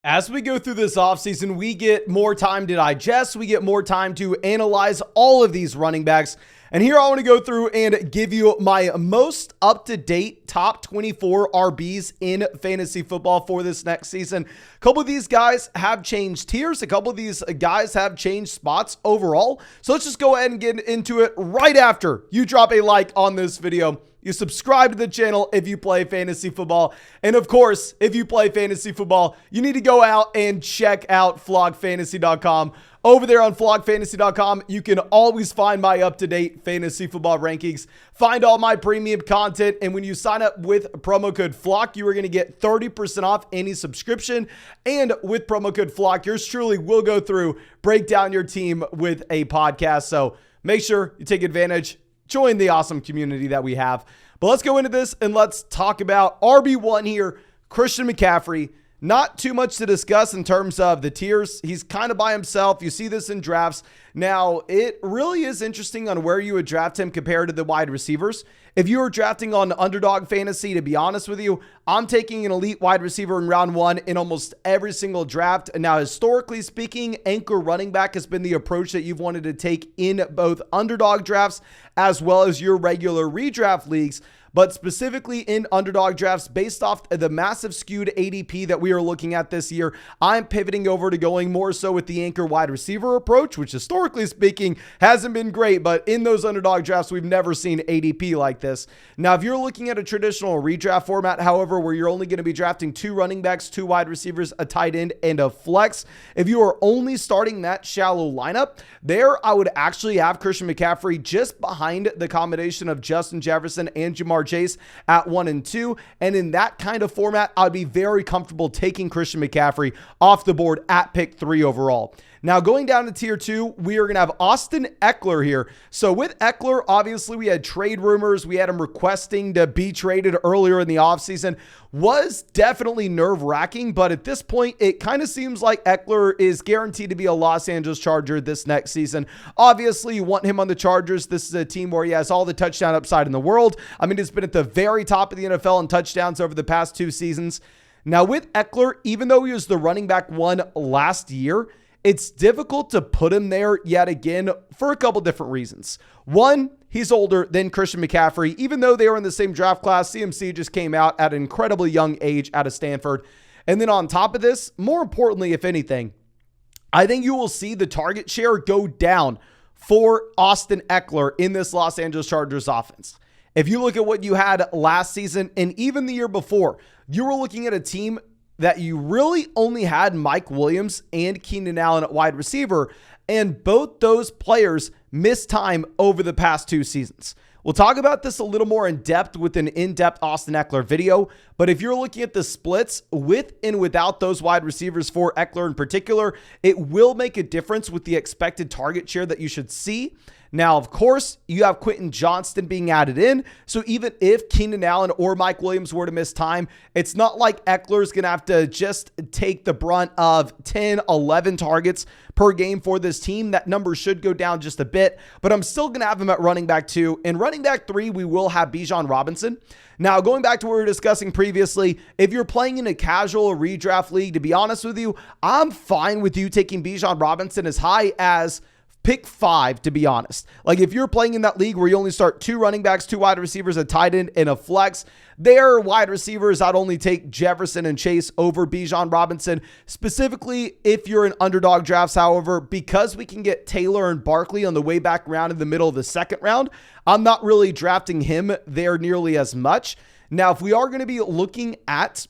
As we go through this offseason, we get more time to digest. We get more time to analyze all of these running backs. And here I want to go through and give you my most up-to-date top 24 RBs in fantasy football for this next season. A couple of these guys have changed tiers. A couple of these guys have changed spots overall. So let's just go ahead and get into it right after you drop a like on this video. You subscribe to the channel if you play fantasy football. And of course, if you play fantasy football, you need to go out and check out flogfantasy.com. Over there on flogfantasy.com, you can always find my up-to-date fantasy football rankings, find all my premium content, and when you sign up with promo code FLOCK, you are going to get 30% off any subscription. And with promo code FLOCK, yours truly will go through, break down your team with a podcast. So make sure you take advantage. Join the awesome community that we have. But let's go into this and let's talk about RB1 here, Christian McCaffrey. Not too much to discuss in terms of the tiers. He's kind of by himself. You see this in drafts. Now, it really is interesting on where you would draft him compared to the wide receivers. If you were drafting on Underdog Fantasy, to be honest with you, I'm taking an elite wide receiver in round one in almost every single draft. Now, historically speaking, anchor running back has been the approach that you've wanted to take in both underdog drafts as well as your regular redraft leagues. But specifically in underdog drafts, based off the massive skewed ADP that we are looking at this year, I'm pivoting over to going more so with the anchor wide receiver approach, which historically speaking hasn't been great, but in those underdog drafts, we've never seen ADP like this. Now, if you're looking at a traditional redraft format, however, where you're only going to be drafting 2 running backs, 2 wide receivers, a tight end, and a flex, if you are only starting that shallow lineup, there I would actually have Christian McCaffrey just behind the combination of Justin Jefferson and Jamar Chase at 1 and 2. And in that kind of format, I'd be very comfortable taking Christian McCaffrey off the board at pick 3 overall. Now, going down to tier 2, we are going to have Austin Ekeler here. So with Ekeler, obviously we had trade rumors. We had him requesting to be traded earlier in the offseason. Was definitely nerve-wracking, but at this point, it kind of seems like Ekeler is guaranteed to be a Los Angeles Charger this next season. Obviously, you want him on the Chargers. This is a team where he has all the touchdown upside in the world. I mean, he's been at the very top of the NFL in touchdowns over the past 2 seasons. Now, with Ekeler, even though he was the running back 1 last year, it's difficult to put him there yet again for a couple different reasons. One, he's older than Christian McCaffrey. Even though they were in the same draft class, CMC just came out at an incredibly young age out of Stanford. And then on top of this, more importantly, if anything, I think you will see the target share go down for Austin Ekeler in this Los Angeles Chargers offense. If you look at what you had last season and even the year before, you were looking at a team that you really only had Mike Williams and Keenan Allen at wide receiver, and both those players missed time over the past 2 seasons. We'll talk about this a little more in depth with an in-depth Austin Ekeler video, but if you're looking at the splits with and without those wide receivers for Ekeler in particular, it will make a difference with the expected target share that you should see. Now, of course, you have Quentin Johnston being added in. So even if Keenan Allen or Mike Williams were to miss time, it's not like Ekeler is going to have to just take the brunt of 10, 11 targets per game for this team. That number should go down just a bit, but I'm still going to have him at running back 2. In running back 3, we will have Bijan Robinson. Now, going back to what we were discussing previously, if you're playing in a casual redraft league, to be honest with you, I'm fine with you taking Bijan Robinson as high as pick 5, to be honest. Like if you're playing in that league where you only start 2 running backs, 2 wide receivers, a tight end, and a flex, their wide receivers, I'd only take Jefferson and Chase over Bijan Robinson. Specifically, if you're in underdog drafts, however, because we can get Taylor and Barkley on the way back round in the middle of the 2nd round, I'm not really drafting him there nearly as much. Now, if we are going to be looking at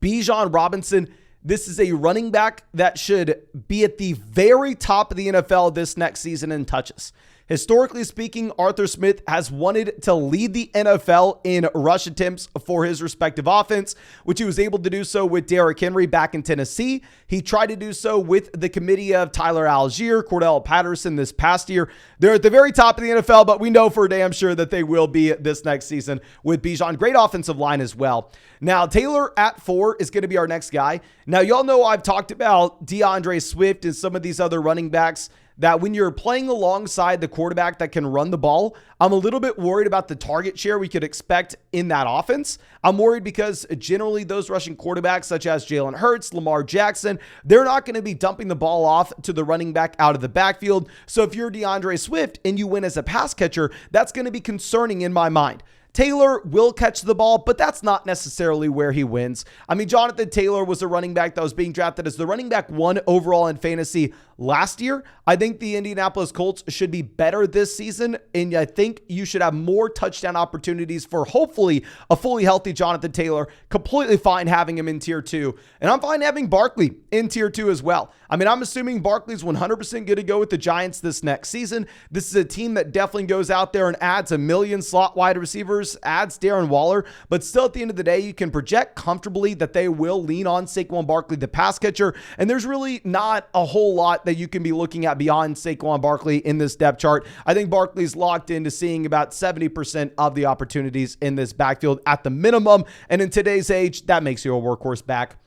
Bijan Robinson, this is a running back that should be at the very top of the NFL this next season in touches. Historically speaking, Arthur Smith has wanted to lead the NFL in rush attempts for his respective offense, which he was able to do so with Derrick Henry back in Tennessee. He tried to do so with the committee of Tyler Algier, Cordell Patterson this past year. They're at the very top of the NFL, but we know for damn sure that they will be this next season with Bijan. Great offensive line as well. Now, Taylor at 4 is going to be our next guy. Now, y'all know I've talked about DeAndre Swift and some of these other running backs that when you're playing alongside the quarterback that can run the ball, I'm a little bit worried about the target share we could expect in that offense. I'm worried because generally those rushing quarterbacks such as Jalen Hurts, Lamar Jackson, they're not going to be dumping the ball off to the running back out of the backfield. So if you're DeAndre Swift and you win as a pass catcher, that's going to be concerning in my mind. Taylor will catch the ball, but that's not necessarily where he wins. I mean, Jonathan Taylor was a running back that was being drafted as the running back 1 overall in fantasy last year. I think the Indianapolis Colts should be better this season, and I think you should have more touchdown opportunities for hopefully a fully healthy Jonathan Taylor. Completely fine having him in tier 2, and I'm fine having Barkley in tier 2 as well. I mean, I'm assuming Barkley's 100% good to go with the Giants this next season. This is a team that definitely goes out there and adds a million slot wide receivers, adds Darren Waller, but still at the end of the day, you can project comfortably that they will lean on Saquon Barkley, the pass catcher, and there's really not a whole lot that you can be looking at beyond Saquon Barkley in this depth chart. I think Barkley's locked into seeing about 70% of the opportunities in this backfield at the minimum, and in today's age, that makes you a workhorse back.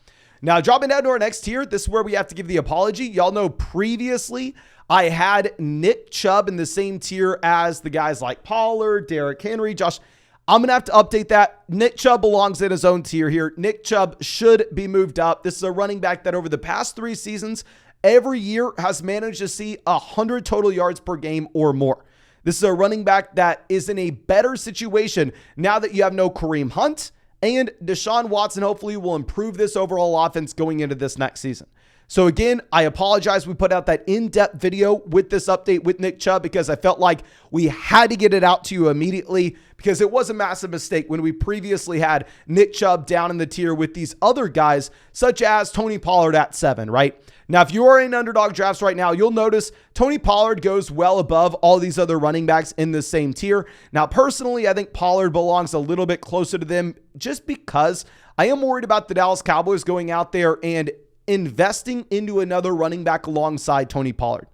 Now, dropping down to our next tier, this is where we have to give the apology. Y'all know previously I had Nick Chubb in the same tier as the guys like Pollard, Derrick Henry, Josh. I'm going to have to update that. Nick Chubb belongs in his own tier here. Nick Chubb should be moved up. This is a running back that over the past 3 seasons, every year has managed to see 100 total yards per game or more. This is a running back that is in a better situation now that you have no Kareem Hunt, and Deshaun Watson hopefully will improve this overall offense going into this next season. So again, I apologize. We put out that in-depth video with this update with Nick Chubb because I felt like we had to get it out to you immediately because it was a massive mistake when we previously had Nick Chubb down in the tier with these other guys such as Tony Pollard at 7, right? Now, if you are in Underdog drafts right now, you'll notice Tony Pollard goes well above all these other running backs in the same tier. Now, personally, I think Pollard belongs a little bit closer to them just because I am worried about the Dallas Cowboys going out there and investing into another running back alongside Tony Pollard.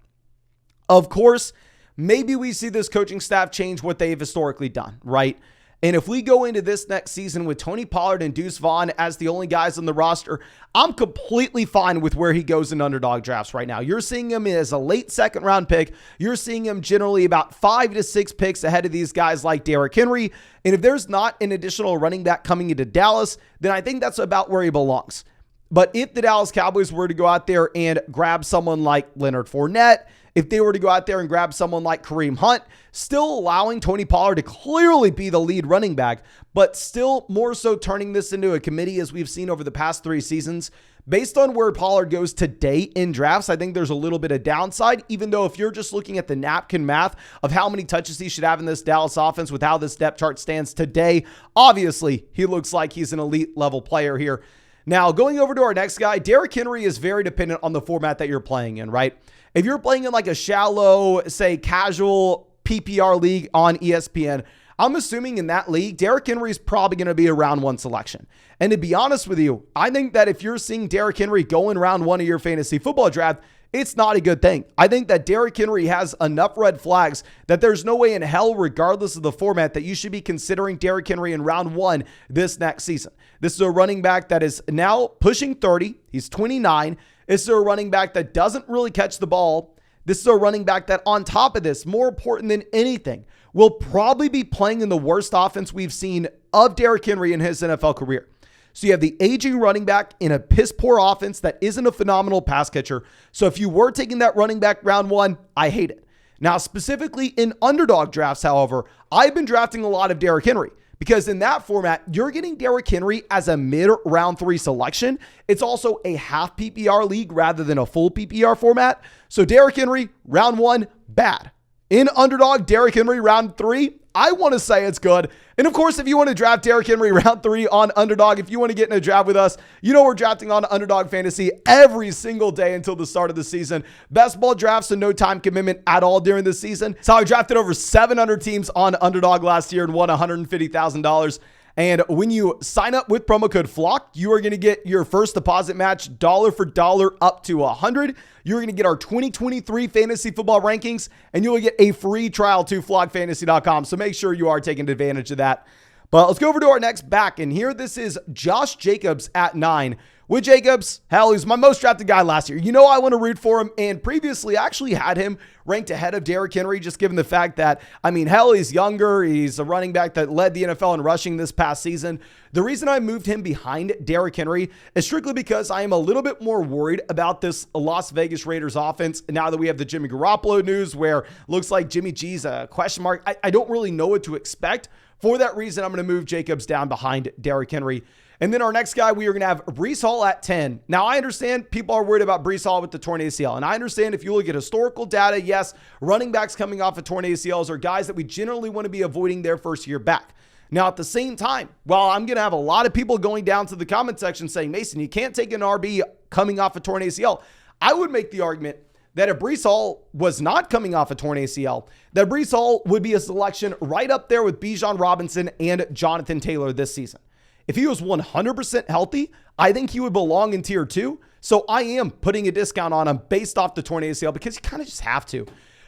Of course, maybe we see this coaching staff change what they've historically done, right? And if we go into this next season with Tony Pollard and Deuce Vaughn as the only guys on the roster, I'm completely fine with where he goes in Underdog drafts right now. You're seeing him as a late 2nd round pick. You're seeing him generally about 5 to 6 picks ahead of these guys like Derrick Henry. And if there's not an additional running back coming into Dallas, then I think that's about where he belongs. But if the Dallas Cowboys were to go out there and grab someone like Leonard Fournette, if they were to go out there and grab someone like Kareem Hunt, still allowing Tony Pollard to clearly be the lead running back, but still more so turning this into a committee as we've seen over the past 3 seasons. Based on where Pollard goes today in drafts, I think there's a little bit of downside, even though if you're just looking at the napkin math of how many touches he should have in this Dallas offense with how this depth chart stands today, obviously he looks like he's an elite level player here. Now, going over to our next guy, Derrick Henry is very dependent on the format that you're playing in, right? If you're playing in like a shallow, say, casual PPR league on ESPN, I'm assuming in that league, Derrick Henry is probably going to be a round 1 selection. And to be honest with you, I think that if you're seeing Derrick Henry go in round 1 of your fantasy football draft, it's not a good thing. I think that Derrick Henry has enough red flags that there's no way in hell, regardless of the format, that you should be considering Derrick Henry in round 1 this next season. This is a running back that is now pushing 30. He's 29. This is a running back that doesn't really catch the ball. This is a running back that, on top of this, more important than anything, will probably be playing in the worst offense we've seen of Derrick Henry in his NFL career. So you have the aging running back in a piss-poor offense that isn't a phenomenal pass catcher. So if you were taking that running back round 1, I hate it. Now, specifically in Underdog drafts, however, I've been drafting a lot of Derrick Henry because in that format, you're getting Derrick Henry as a mid-round 3 selection. It's also a half PPR league rather than a full PPR format. So Derrick Henry, round 1, bad. In Underdog, Derrick Henry, round 3, I want to say it's good. And of course, if you want to draft Derrick Henry round 3 on Underdog, if you want to get in a draft with us, you know we're drafting on Underdog Fantasy every single day until the start of the season. Best ball drafts and no time commitment at all during the season. So I drafted over 700 teams on Underdog last year and won $150,000. And when you sign up with promo code FLOCK, you are going to get your first deposit match dollar for dollar up to $100. You're going to get our 2023 fantasy football rankings, and you'll get a free trial to flockfantasy.com. So make sure you are taking advantage of that. But let's go over to our next back. And here, this is Josh Jacobs at 9. with Jacobs, hell, he's my most drafted guy last year. You know I want to root for him, and previously I actually had him ranked ahead of Derrick Henry, just given the fact that, I mean, hell, he's younger. He's a running back that led the NFL in rushing this past season. The reason I moved him behind Derrick Henry is strictly because I am a little bit more worried about this Las Vegas Raiders offense now that we have the Jimmy Garoppolo news where looks like Jimmy G's a question mark. I don't really know what to expect. For that reason, I'm going to move Jacobs down behind Derrick Henry. And then our next guy, we are going to have Breece Hall at 10. Now, I understand people are worried about Breece Hall with the torn ACL. And I understand if you look at historical data, yes, running backs coming off of torn ACLs are guys that we generally want to be avoiding their first year back. Now, at the same time, while I'm going to have a lot of people going down to the comment section saying, Mason, you can't take an RB coming off a torn ACL. I would make the argument that if Breece Hall was not coming off a torn ACL, that Breece Hall would be a selection right up there with Bijan Robinson and Jonathan Taylor this season. If he was 100% healthy, I think he would belong in tier 2. So I am putting a discount on him based off the torn ACL because you kind of just have to.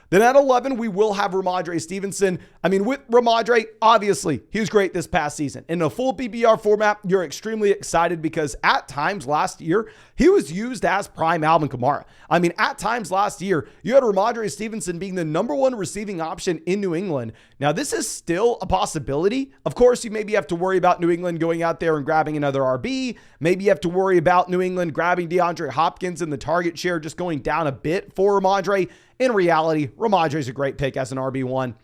Then at 11, we will have Ramondre Stevenson. I mean, with Ramondre, obviously, he was great this past season. In a full PPR format, you're extremely excited because at times last year, he was used as prime Alvin Kamara. I mean, at times last year, you had Ramondre Stevenson being the #1 receiving option in New England. Now, this is still a possibility. Of course, you maybe have to worry about New England going out there and grabbing another RB. Maybe you have to worry about New England grabbing DeAndre Hopkins and the target share just going down a bit for Ramondre. In reality, Ramondre is a great pick as an RB1.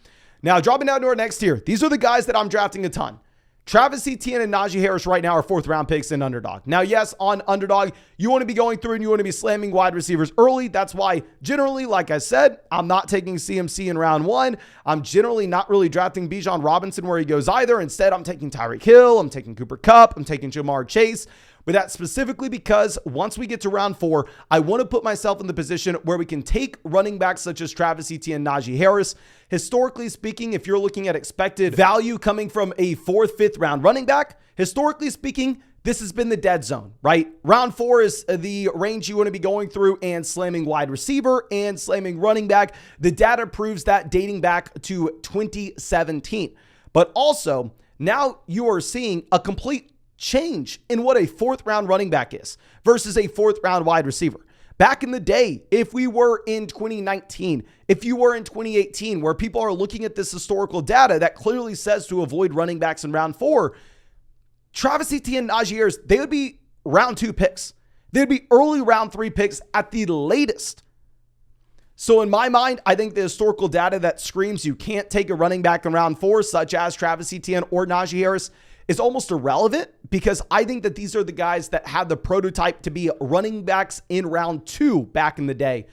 Now, dropping down to our next tier, these are the guys that I'm drafting a ton. Travis Etienne and Najee Harris right now are 4th round picks in Underdog. Now, yes, on Underdog, you want to be going through and you want to be slamming wide receivers early. That's why generally, like I said, I'm not taking CMC in round 1. I'm generally not really drafting Bijan Robinson where he goes either. Instead, I'm taking Tyreek Hill. I'm taking Cooper Kupp. I'm taking Jamar Chase. But that's specifically because once we get to round 4, I want to put myself in the position where we can take running backs such as Travis Etienne, Najee Harris. Historically speaking, if you're looking at expected value coming from a 4th, 5th round running back, historically speaking, this has been the dead zone, right? Round 4 is the range you want to be going through and slamming wide receiver and slamming running back. The data proves that dating back to 2017. But also, now you are seeing a complete change in what a 4th round running back is versus a 4th round wide receiver. Back in the day, if we were in 2019, if you were in 2018, where people are looking at this historical data that clearly says to avoid running backs in round 4, Travis Etienne and Najee Harris, they would be round 2 picks. They'd be early round 3 picks at the latest. So in my mind, I think the historical data that screams you can't take a running back in round 4, such as Travis Etienne or Najee Harris, is almost irrelevant because I think that these are the guys that had the prototype to be running backs in round 2 back in the day.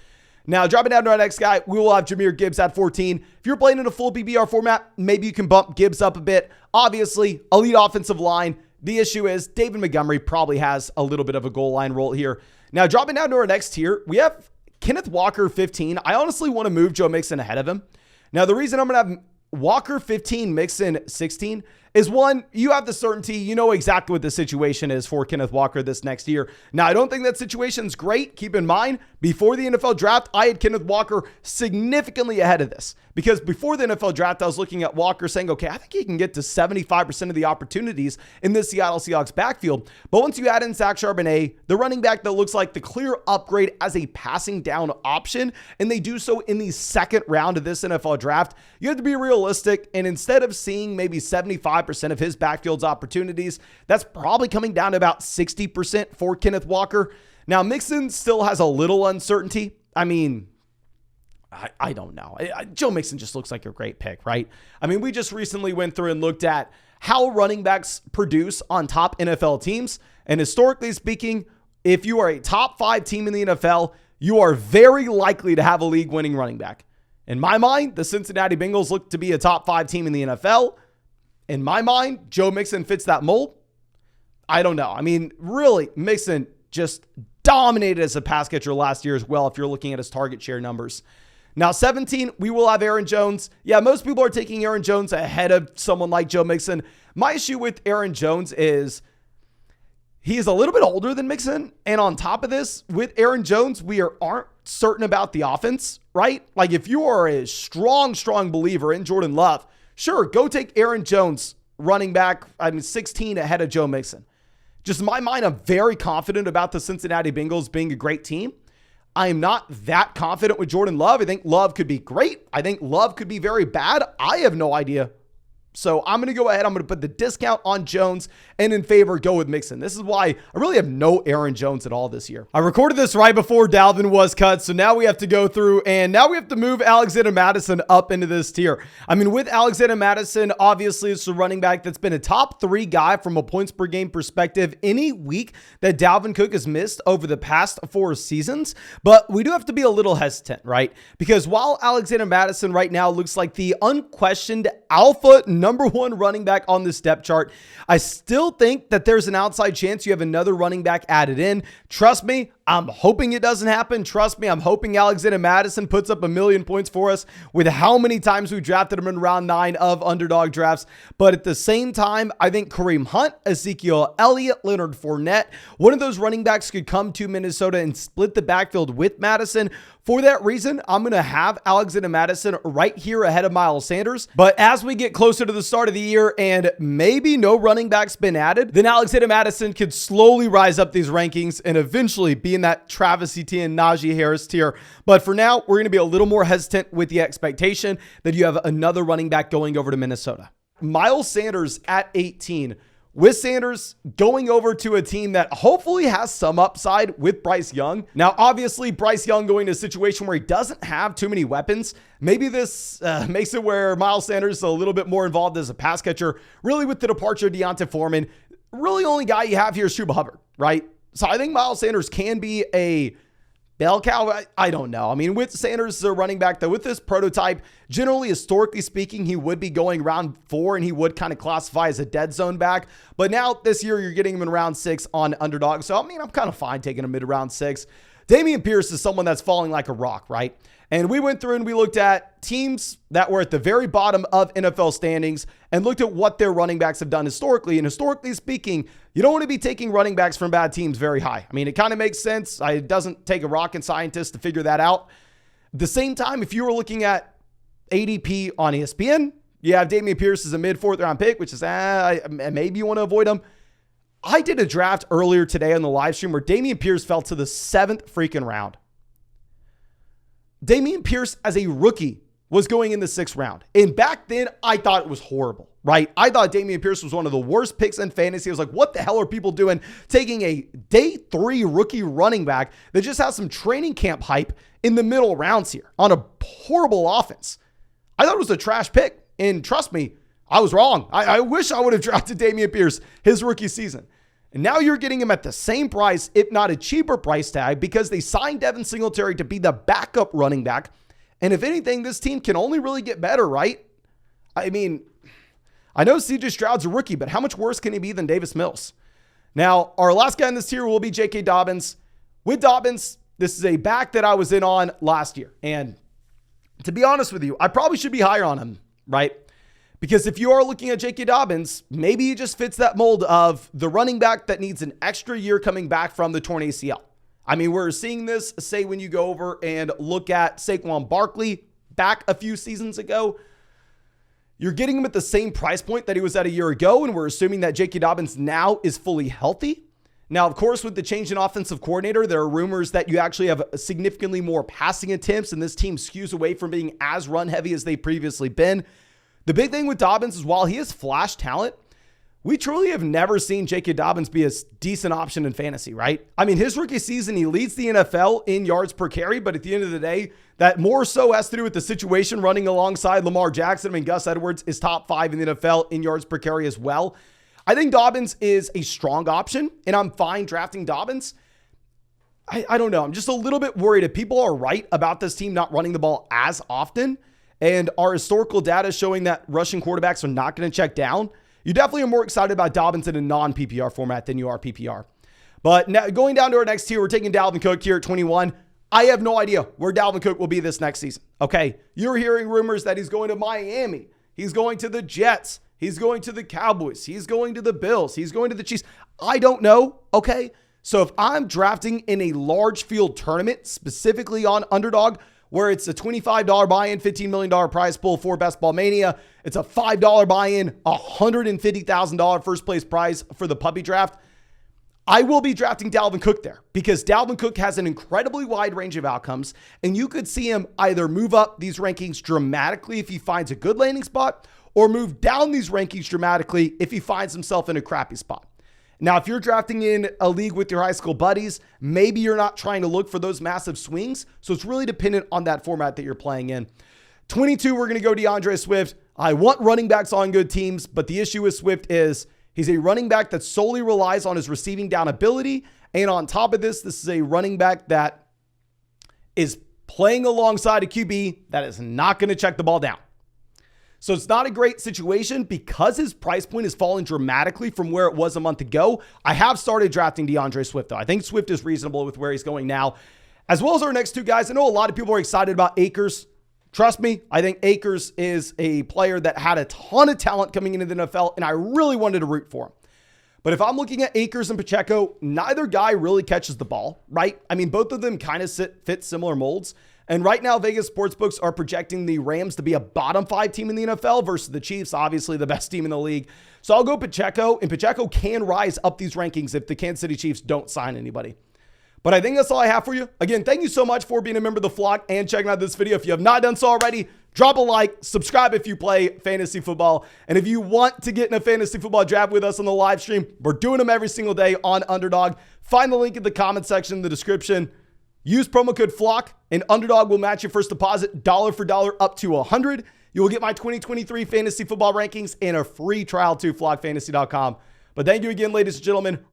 Now, dropping down to our next guy, we will have Jahmyr Gibbs at 14. If you're playing in a full PPR format, maybe you can bump Gibbs up a bit. Obviously, elite offensive line. The issue is David Montgomery probably has a little bit of a goal line role here. Now, dropping down to our next tier, we have Kenneth Walker 15. I honestly want to move Joe Mixon ahead of him. Now, the reason I'm going to have Walker 15, Mixon 16 is one, you have the certainty, you know exactly what the situation is for Kenneth Walker this next year. Now, I don't think that situation's great. Keep in mind, before the NFL draft, I had Kenneth Walker significantly ahead of this because before the NFL draft, I was looking at Walker saying, okay, I think he can get to 75% of the opportunities in this Seattle Seahawks backfield. But once you add in Zach Charbonnet, the running back that looks like the clear upgrade as a passing down option, and they do so in the 2nd round of this NFL draft, you have to be realistic. And instead of seeing maybe 75% of his backfield's opportunities, that's probably coming down to about 60% for Kenneth Walker. Now, Mixon still has a little uncertainty. I mean, I don't know. Joe Mixon just looks like a great pick, right? I mean, we just recently went through and looked at how running backs produce on top NFL teams. And historically speaking, if you are a top 5 team in the NFL, you are very likely to have a league-winning running back. In my mind, the Cincinnati Bengals look to be a top 5 team in the NFL. In my mind, Joe Mixon fits that mold. I don't know. I mean, really, Mixon just dominated as a pass catcher last year as well, if you're looking at his target share numbers. Now, 17, we will have Aaron Jones. Yeah, most people are taking Aaron Jones ahead of someone like Joe Mixon. My issue with Aaron Jones is he is a little bit older than Mixon. And on top of this, with Aaron Jones, we aren't certain about the offense, right? Like if you are a strong believer in Jordan Love, sure, go take Aaron Jones running back, 16 ahead of Joe Mixon. Just in my mind, I'm very confident about the Cincinnati Bengals being a great team. I am not that confident with Jordan Love. I think Love could be great. I think Love could be very bad. I have no idea. So I'm going to go ahead. I'm going to put the discount on Jones and in favor go with Mixon. This is why I really have no Aaron Jones at all this year. I recorded this right before Dalvin was cut. So now we have to go through and now we have to move Alexander Mattison up into this tier. I mean, with Alexander Mattison, obviously it's a running back that's been a top 3 guy from a points per game perspective any week that Dalvin Cook has missed over the past 4 seasons. But we do have to be a little hesitant, right? Because while Alexander Mattison right now looks like the unquestioned alpha number 1 running back on the step chart, I still think that there's an outside chance you have another running back added in. Trust me, I'm hoping it doesn't happen. Trust me, I'm hoping Alexander Mattison puts up 1,000,000 points for us with how many times we drafted him in round 9 of underdog drafts. But at the same time, I think Kareem Hunt, Ezekiel Elliott, Leonard Fournette, one of those running backs could come to Minnesota and split the backfield with Mattison. For that reason, I'm going to have Alexander Mattison right here ahead of Miles Sanders. But as we get closer to the start of the year and maybe no running backs been added, then Alexander Mattison could slowly rise up these rankings and eventually be in that Travis Etienne, Najee Harris tier. But for now, we're going to be a little more hesitant with the expectation that you have another running back going over to Minnesota. Miles Sanders at 18. With Sanders going over to a team that hopefully has some upside with Bryce Young. Now, obviously, Bryce Young going to a situation where he doesn't have too many weapons. Maybe this makes it where Miles Sanders is a little bit more involved as a pass catcher. Really, with the departure of Deontay Foreman, really only guy you have here is Chubb Hubbard, right? So I think Miles Sanders can be a bell cow. I don't know. I mean, with Sanders as a running back, though, with this prototype, generally, historically speaking, he would be going round 4 and he would kind of classify as a dead zone back. But now this year, you're getting him in round 6 on underdog. So, I mean, I'm kind of fine taking him mid round 6. Dameon Pierce is someone that's falling like a rock, right? And we went through and we looked at teams that were at the very bottom of NFL standings and looked at what their running backs have done historically. And historically speaking, you don't want to be taking running backs from bad teams very high. I mean, it kind of makes sense. It doesn't take a rocket scientist to figure that out. At the same time, if you were looking at ADP on ESPN, you have Dameon Pierce as a mid 4th round pick, which is maybe you want to avoid him. I did a draft earlier today on the live stream where Dameon Pierce fell to the 7th freaking round. Dameon Pierce as a rookie was going in the 6th round. And back then, I thought it was horrible, right? I thought Dameon Pierce was one of the worst picks in fantasy. I was like, what the hell are people doing taking a day 3 rookie running back that just has some training camp hype in the middle rounds here on a horrible offense? I thought it was a trash pick. And trust me, I was wrong. I wish I would have drafted Dameon Pierce his rookie season. And now you're getting him at the same price, if not a cheaper price tag, because they signed Devin Singletary to be the backup running back. And if anything, this team can only really get better, right? I mean, I know CJ Stroud's a rookie, but how much worse can he be than Davis Mills? Now, our last guy in this tier will be J.K. Dobbins. With Dobbins, this is a back that I was in on last year. And to be honest with you, I probably should be higher on him, right? Because if you are looking at J.K. Dobbins, maybe he just fits that mold of the running back that needs an extra year coming back from the torn ACL. I mean, we're seeing this, say, when you go over and look at Saquon Barkley back a few seasons ago. You're getting him at the same price point that he was at a year ago, and we're assuming that J.K. Dobbins now is fully healthy. Now, of course, with the change in offensive coordinator, there are rumors that you actually have significantly more passing attempts, and this team skews away from being as run-heavy as they've previously been. The big thing with Dobbins is while he has flash talent, we truly have never seen J.K. Dobbins be a decent option in fantasy, right? I mean, his rookie season, he leads the NFL in yards per carry, but at the end of the day, that more so has to do with the situation running alongside Lamar Jackson. I mean, Gus Edwards is top 5 in the NFL in yards per carry as well. I think Dobbins is a strong option, and I'm fine drafting Dobbins. I don't know. I'm just a little bit worried if people are right about this team not running the ball as often, and our historical data showing that rushing quarterbacks are not going to check down, you definitely are more excited about Dobbins in a non-PPR format than you are PPR. But now going down to our next tier, we're taking Dalvin Cook here at 21. I have no idea where Dalvin Cook will be this next season. Okay, you're hearing rumors that he's going to Miami. He's going to the Jets. He's going to the Cowboys. He's going to the Bills. He's going to the Chiefs. I don't know, okay? So if I'm drafting in a large field tournament, specifically on Underdog, where it's a $25 buy-in, $15 million prize pool for Best Ball Mania. It's a $5 buy-in, $150,000 first place prize for the puppy draft. I will be drafting Dalvin Cook there because Dalvin Cook has an incredibly wide range of outcomes, and you could see him either move up these rankings dramatically if he finds a good landing spot or move down these rankings dramatically if he finds himself in a crappy spot. Now, if you're drafting in a league with your high school buddies, maybe you're not trying to look for those massive swings, so it's really dependent on that format that you're playing in. 22, we're going to go DeAndre Swift. I want running backs on good teams, but the issue with Swift is he's a running back that solely relies on his receiving down ability. And on top of this is a running back that is playing alongside a QB that is not going to check the ball down. So it's not a great situation because his price point has fallen dramatically from where it was a month ago. I have started drafting DeAndre Swift, though. I think Swift is reasonable with where he's going now, as well as our next two guys. I know a lot of people are excited about Akers. Trust me, I think Akers is a player that had a ton of talent coming into the NFL, and I really wanted to root for him. But if I'm looking at Akers and Pacheco, neither guy really catches the ball, right? I mean, both of them kind of fit similar molds. And right now, Vegas sportsbooks are projecting the Rams to be a bottom 5 team in the NFL versus the Chiefs, obviously the best team in the league. So I'll go Pacheco, and Pacheco can rise up these rankings if the Kansas City Chiefs don't sign anybody. But I think that's all I have for you. Again, thank you so much for being a member of the flock and checking out this video. If you have not done so already, drop a like, subscribe if you play fantasy football. And if you want to get in a fantasy football draft with us on the live stream, we're doing them every single day on Underdog. Find the link in the comment section in the description. Use promo code FLOCK, and Underdog will match your first deposit dollar for dollar up to $100. You will get my 2023 fantasy football rankings and a free trial to flockfantasy.com. But thank you again, ladies and gentlemen.